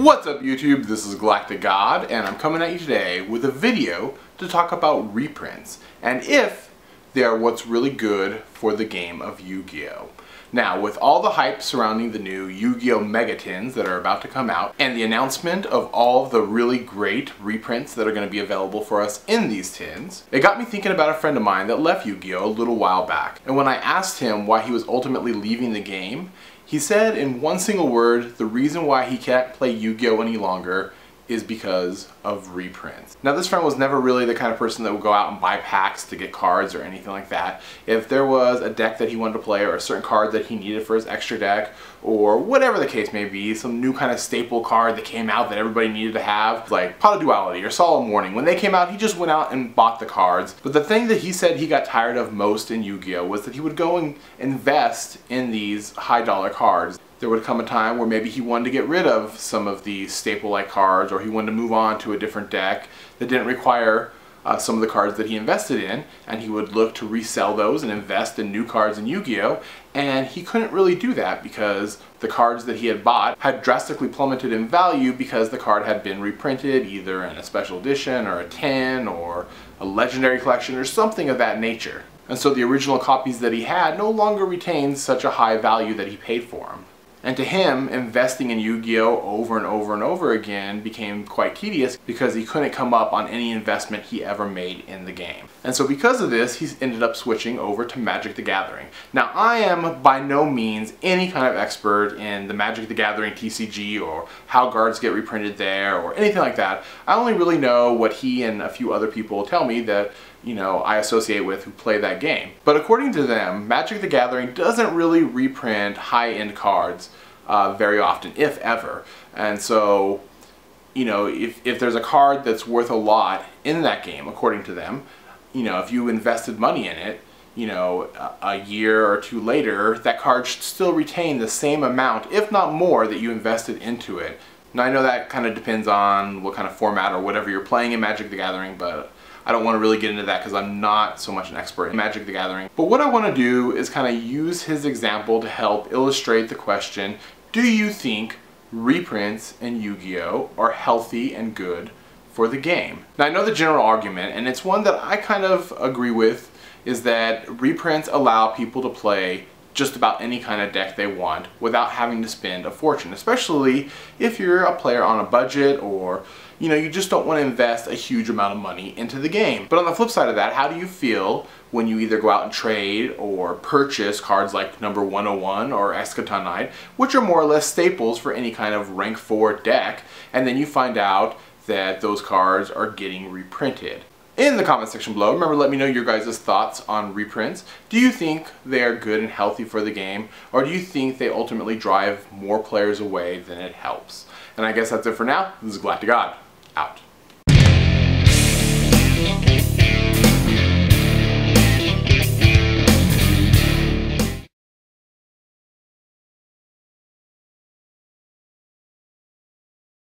What's up YouTube, this is GalacticGod and I'm coming at you today with a video to talk about reprints and if they are what's really good for the game of Yu-Gi-Oh! Now with all the hype surrounding the new Yu-Gi-Oh! Mega Tins that are about to come out and the announcement of all the really great reprints that are going to be available for us in these tins, it got me thinking about a friend of mine that left Yu-Gi-Oh! A little while back. And when I asked him why he was ultimately leaving the game, he said in one single word, the reason why he can't play Yu-Gi-Oh! Any longer is because of reprints. Now this friend was never really the kind of person that would go out and buy packs to get cards or anything like that. If there was a deck that he wanted to play or a certain card that he needed for his extra deck or whatever the case may be, some new kind of staple card that came out that everybody needed to have, like Pot of Duality or Solemn Warning, when they came out he just went out and bought the cards. But the thing that he said he got tired of most in Yu-Gi-Oh! Was that he would go and invest in these high dollar cards. There would come a time where maybe he wanted to get rid of some of the staple-like cards, or he wanted to move on to a different deck that didn't require some of the cards that he invested in, and he would look to resell those and invest in new cards in Yu-Gi-Oh! And he couldn't really do that because the cards that he had bought had drastically plummeted in value because the card had been reprinted either in a special edition or a 10 or a legendary collection or something of that nature. And so the original copies that he had no longer retained such a high value that he paid for them. And to him, investing in Yu-Gi-Oh! Over and over and over again became quite tedious because he couldn't come up on any investment he ever made in the game. And so because of this, he's ended up switching over to Magic the Gathering. Now I am by no means any kind of expert in the Magic the Gathering TCG or how cards get reprinted there or anything like that. I only really know what he and a few other people tell me that I associate with who play that game. But according to them, Magic the Gathering doesn't really reprint high-end cards very often, if ever. And so, if there's a card that's worth a lot in that game, according to them, if you invested money in it, a year or two later, that card should still retain the same amount, if not more, that you invested into it. Now I know that kind of depends on what kind of format or whatever you're playing in Magic the Gathering, but I don't want to really get into that because I'm not so much an expert in Magic the Gathering. But what I want to do is kind of use his example to help illustrate the question, do you think reprints in Yu-Gi-Oh! Are healthy and good for the game? Now I know the general argument, and it's one that I kind of agree with, is that reprints allow people to play just about any kind of deck they want without having to spend a fortune, especially if you're a player on a budget or you just don't want to invest a huge amount of money into the game. But on the flip side of that, how do you feel when you either go out and trade or purchase cards like number 101 or Eschaton Knight, which are more or less staples for any kind of rank 4 deck, and then you find out that those cards are getting reprinted? In the comment section below, remember, let me know your guys' thoughts on reprints. Do you think they are good and healthy for the game, or do you think they ultimately drive more players away than it helps? And I guess that's it for now. This is GalacticGod, out.